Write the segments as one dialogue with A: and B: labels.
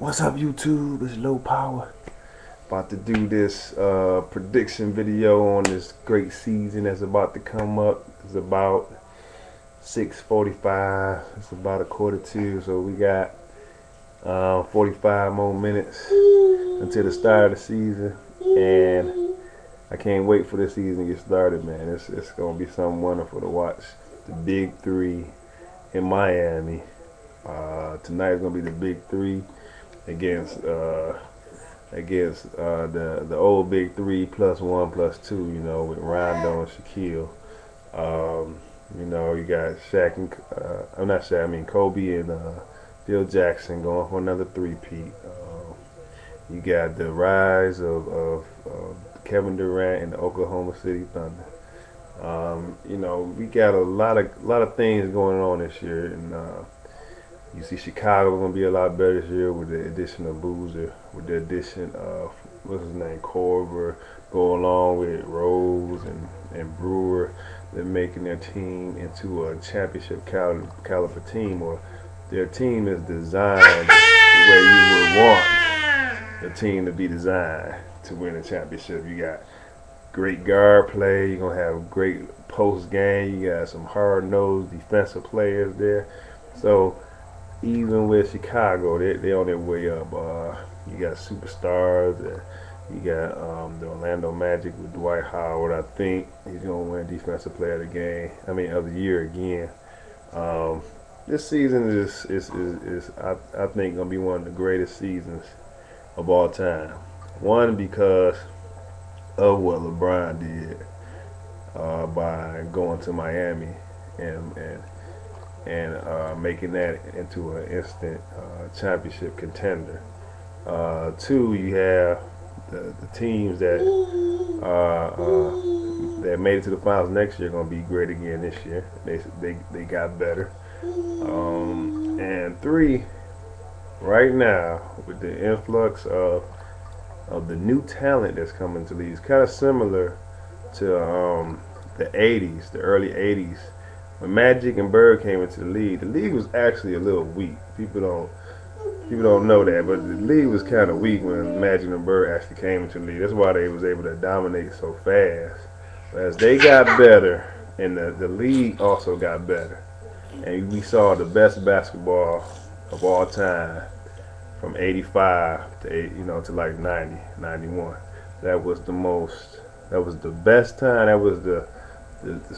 A: What's up, YouTube? It's Low Power. About to do this prediction video on this great season that's about to come up. It's about 6:45. It's about a quarter to, so we got 45 more minutes until the start of the season, and I can't wait for this season to get started, man. It's gonna be something wonderful to watch. The Big Three in Miami. Tonight's gonna be the Big Three against the old Big Three plus one plus two. You know, with Rondo and Shaquille. You got Shaq and I'm not Shaq. I mean Kobe and Phil Jackson going for another three-peat. You got the rise of Kevin Durant and the Oklahoma City Thunder. We got a lot of things going on this year, and you see Chicago gonna be a lot better this year with the addition of Boozer, with the addition of what's his name, Korver, go along with Rose and Brewer. They're making their team into a championship caliber team, or their team is designed the way you would want the team to be designed to win a championship. You got great guard play. You're gonna have great post game. You got some hard-nosed defensive players there. So even with Chicago, they on their way up. You got superstars. You got the Orlando Magic with Dwight Howard. I think he's gonna win Defensive Player of the Year again. This season is I think gonna be one of the greatest seasons of all time. One, because of what LeBron did by going to Miami and making that into an instant championship contender. Two, you have the teams that made it to the finals next year are going to be great again this year. They got better. And three, right now with the influx of the new talent that's coming to the league, it's kind of similar to the '80s, the early '80s. When Magic and Bird came into the league was actually a little weak. People don't know that, but the league was kind of weak when Magic and Bird actually came into the league. That's why they was able to dominate so fast. But as they got better, and the league also got better, and we saw the best basketball of all time from '85 to like '90, '91. That was the best time. That was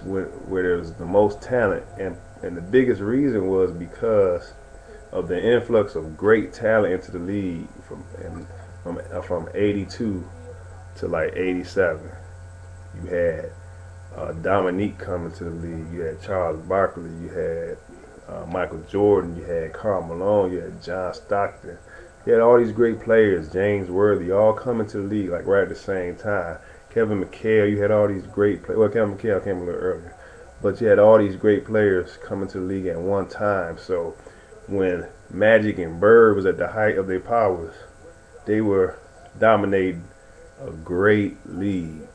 A: where there was the most talent, and the biggest reason was because of the influx of great talent into the league from '82 to like '87. You had Dominique coming to the league. You had Charles Barkley. You had Michael Jordan. You had Karl Malone. You had John Stockton. You had all these great players, James Worthy, all coming to the league like right at the same time. Kevin McHale, you had all these great players. Well, Kevin McHale came a little earlier, but you had all these great players coming to the league at one time. So when Magic and Bird was at the height of their powers, they were dominating a great league.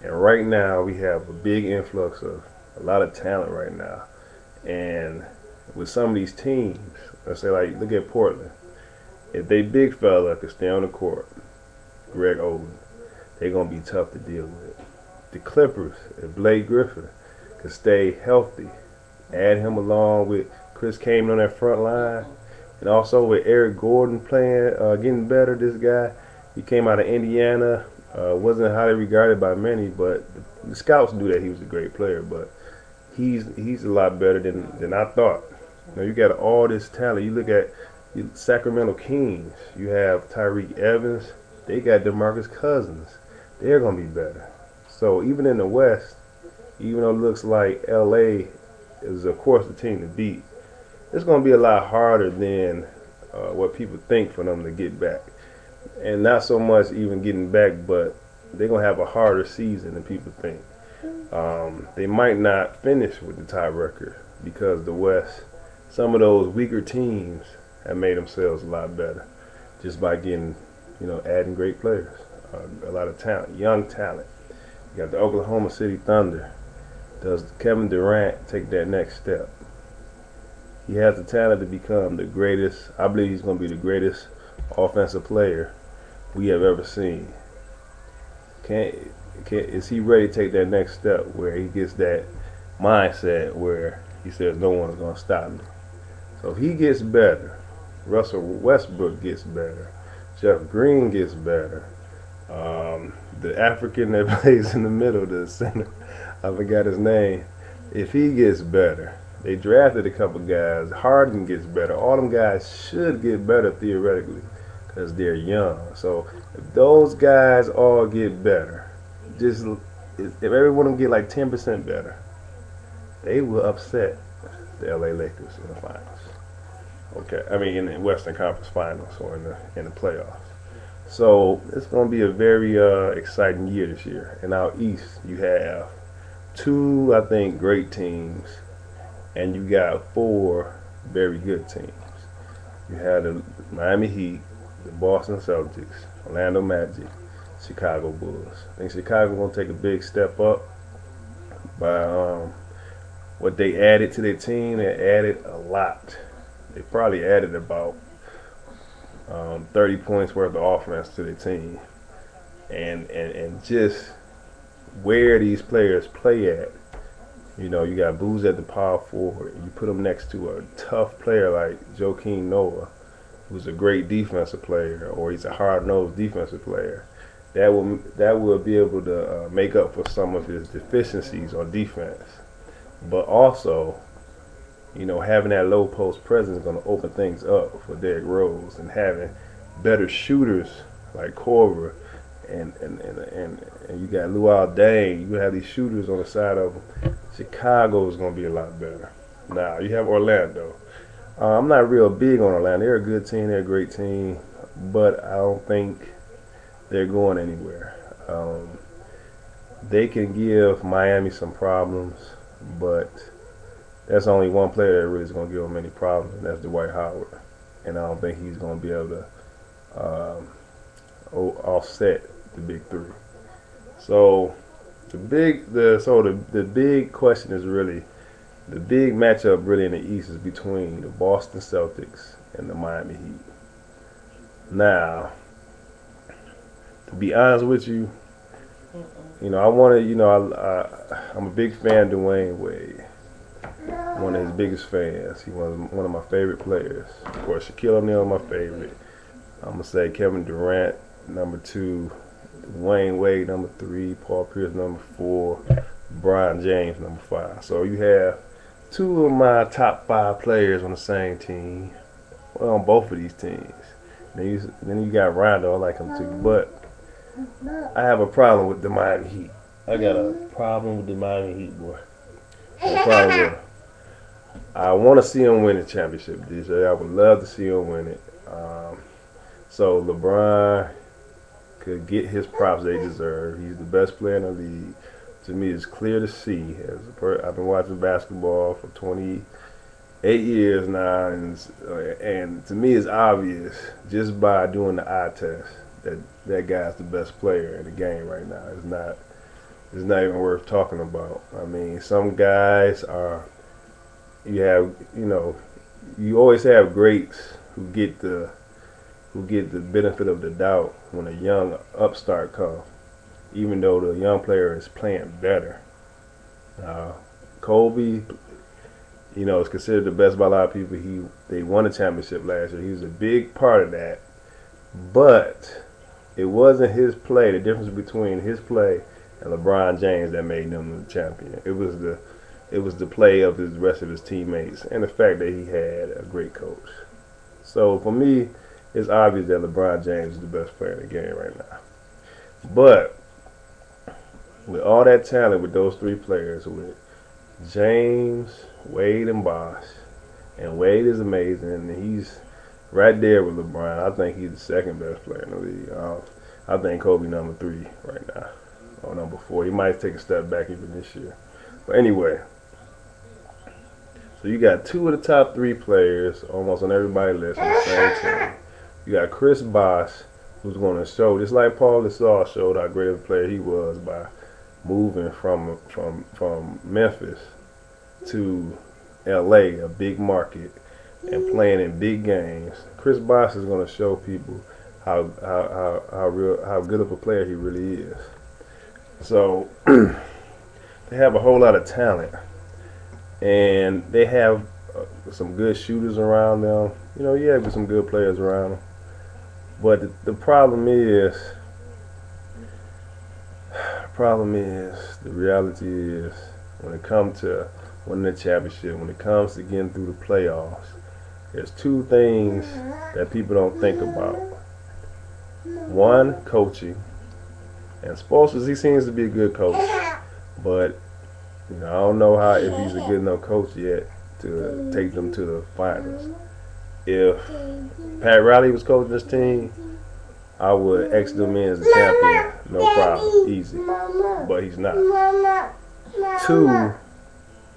A: And right now we have a big influx of a lot of talent right now. And with some of these teams, let's say like look at Portland. If they big fella could stay on the court, Greg Oden, they're going to be tough to deal with. The Clippers, if Blake Griffin could stay healthy, add him along with Chris Kaman on that front line, and also with Eric Gordon playing, getting better. This guy, he came out of Indiana, wasn't highly regarded by many, but the scouts knew that he was a great player. But he's a lot better than I thought. You got all this talent. You look at Sacramento Kings. You have Tyreek Evans. They got DeMarcus Cousins. They're going to be better. So even in the West, even though it looks like LA is, of course, the team to beat, it's going to be a lot harder than what people think for them to get back. And not so much even getting back, but they're going to have a harder season than people think. They might not finish with the tie record because the West, some of those weaker teams have made themselves a lot better just by getting, adding great players, a lot of talent, young talent. You got the Oklahoma City Thunder. Does Kevin Durant take that next step? He has the talent to become the greatest. I believe he's going to be the greatest offensive player we have ever seen. Is he ready to take that next step where he gets that mindset where he says no one is going to stop me? So if he gets better, Russell Westbrook gets better, Jeff Green gets better, the African that plays in the middle, the center, I forgot his name. If he gets better, they drafted a couple guys. Harden gets better. All them guys should get better theoretically because they're young. So if those guys all get better, just if every one of them get like 10% better, they will upset the LA Lakers in the finals. Okay, I mean in the Western Conference Finals or in the playoffs. So it's going to be a very exciting year this year. And out east, you have two, I think, great teams, and you got four very good teams. You have the Miami Heat, the Boston Celtics, Orlando Magic, Chicago Bulls. I think Chicago going to take a big step up by what they added to their team. They added a lot. They probably added about 30 points worth of offense to the team, and just where these players play at. You know, you got Booz at the power forward. You put him next to a tough player like Joakim Noah, who's a great defensive player, or he's a hard-nosed defensive player. That will be able to make up for some of his deficiencies on defense, but also, you know, having that low post presence is going to open things up for Derrick Rose, and having better shooters like Korver, and you got Luol Deng. You have these shooters on the side of them. Chicago is going to be a lot better. Now you have Orlando. I'm not real big on Orlando. They're a good team. They're a great team, but I don't think they're going anywhere. They can give Miami some problems, but that's only one player that really is going to give them any problems, and that's Dwight Howard. And I don't think he's going to be able to offset the big three. So the big question is really, the big matchup really in the East is between the Boston Celtics and the Miami Heat. Now, to be honest with you, you know, I'm a big fan of Dwayne Wade. One of his biggest fans. He was one of my favorite players. Of course, Shaquille O'Neal, my favorite. I'm gonna say Kevin Durant, number 2, Dwayne Wade, number 3, Paul Pierce, number 4, Brian James, number 5. So you have two of my top 5 players on the same team. Well, on both of these teams. Then you got Rondo. I like him too, but I have a problem with the Miami Heat. I got a problem with the Miami Heat, boy. I want to see him win the championship this year. I would love to see him win it. So LeBron could get his props they deserve. He's the best player in the league. To me, it's clear to see. I've been watching basketball for 28 years now, and to me, it's obvious just by doing the eye test that guy's the best player in the game right now. It's not even worth talking about. I mean, some guys are. You always have greats who get the benefit of the doubt when a young upstart comes, even though the young player is playing better. Kobe, is considered the best by a lot of people. They won a championship last year. He was a big part of that, but it wasn't his play. The difference between his play and LeBron James that made them the champion. It was the play of the rest of his teammates and the fact that he had a great coach. So for me, it's obvious that LeBron James is the best player in the game right now. But with all that talent with those 3 players, with James, Wade, and Bosh, and Wade is amazing, and he's right there with LeBron. I think he's the second best player in the league. I think Kobe number 3 right now, or number 4. He might take a step back even this year. But anyway, so you got 2 of the top 3 players almost on everybody's list on the same team. You got Chris Bosh, who's going to show, just like Paul Gasol showed how great of a player he was by moving from Memphis to LA, a big market, and playing in big games. Chris Bosh is going to show people how good of a player he really is. So they have a whole lot of talent, and they have some good shooters around them. You know, yeah, with some good players around them. But the problem is, the reality is, when it comes to winning the championship, when it comes to getting through the playoffs, there's two things that people don't think about. One, coaching. And Spoelstra, he seems to be a good coach, but you know, I don't know if he's a good enough coach yet to take them to the finals. If Pat Riley was coaching this team, I would X them in as a champion, no problem, easy. But he's not. Two,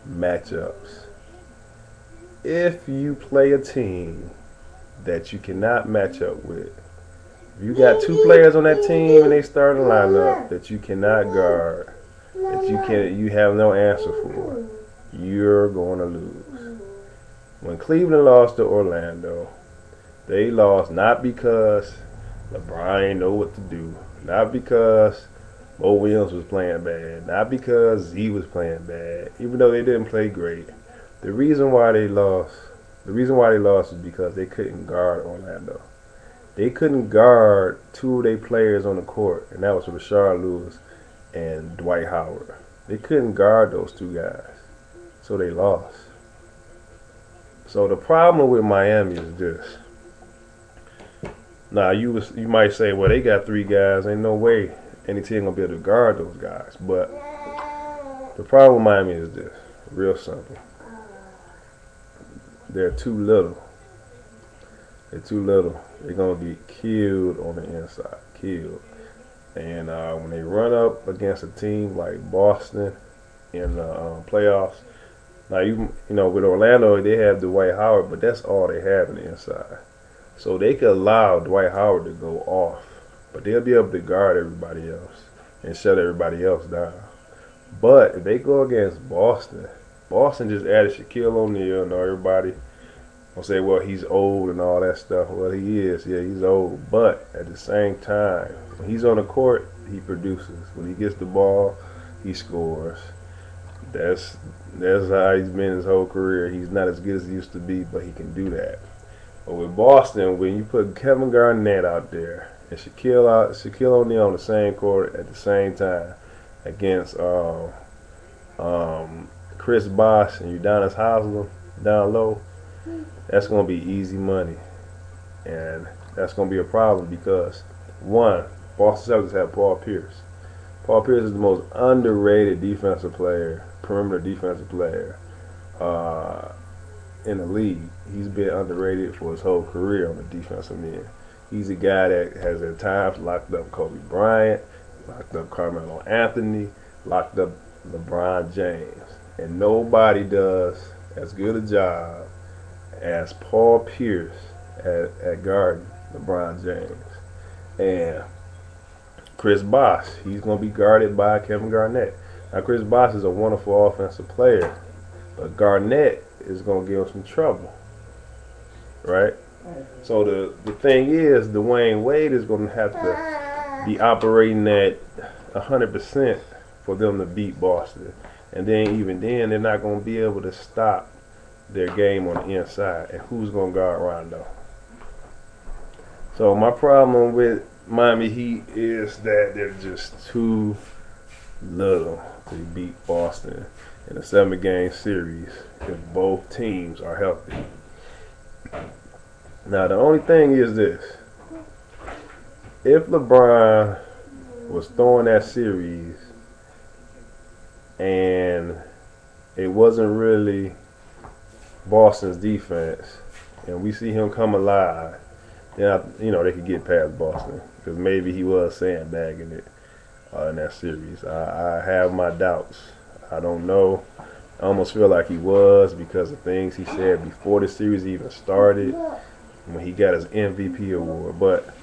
A: matchups. If you play a team that you cannot match up with, if you got two players on that team and they starting lineup that you cannot guard, that you have no answer for, you're going to lose. When Cleveland lost to Orlando, they lost not because LeBron ain't know what to do, not because Mo Williams was playing bad, not because Z was playing bad, even though they didn't play great. The reason why they lost is because they couldn't guard Orlando. They couldn't guard two of their players on the court, and that was Rashard Lewis and Dwight Howard. They couldn't guard those two guys, so they lost. So the problem with Miami is this. Now you might say, well, they got three guys. Ain't no way any team gonna be able to guard those guys. But the problem with Miami is this. Real simple. They're too little. They're too little. They're gonna be killed on the inside. Killed. And when they run up against a team like Boston in the playoffs, now you know with Orlando they have Dwight Howard, but that's all they have in the inside. So they could allow Dwight Howard to go off, but they'll be able to guard everybody else and shut everybody else down. But if they go against Boston just added Shaquille O'Neal, and everybody will say, well, he's old and all that stuff. Well, he is. Yeah, he's old. But at the same time, when he's on the court, he produces. When he gets the ball, he scores. That's how he's been his whole career. He's not as good as he used to be, but he can do that. But with Boston, when you put Kevin Garnett out there and Shaquille O'Neal on the same court at the same time against Chris Bosh and Udonis Haslem down low, that's going to be easy money. And that's going to be a problem because, one, Boston Celtics have Paul Pierce. Paul Pierce is the most underrated defensive player, perimeter defensive player in the league. He's been underrated for his whole career on the defensive end. He's a guy that has at times locked up Kobe Bryant, locked up Carmelo Anthony, locked up LeBron James. And nobody does as good a job as Paul Pierce at guarding LeBron James. And Chris Bosh, he's going to be guarded by Kevin Garnett. Now, Chris Bosh is a wonderful offensive player, but Garnett is going to give him some trouble, right? So the thing is, Dwayne Wade is going to have to be operating at 100% for them to beat Boston. And then even then, they're not going to be able to stop their game on the inside. And who's going to guard Rondo? So my problem with Miami Heat is that they're just too little to beat Boston in a 7-game series if both teams are healthy. Now, the only thing is this. If LeBron was throwing that series and it wasn't really Boston's defense and we see him come alive, then they could get past Boston because maybe he was sandbagging it in that series. I have my doubts. I don't know. I almost feel like he was because of things he said before the series even started when he got his MVP award. But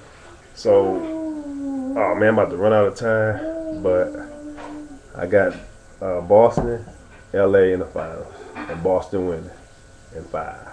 A: so, oh man, I'm about to run out of time. But I got Boston LA in the finals, and Boston winning in 5.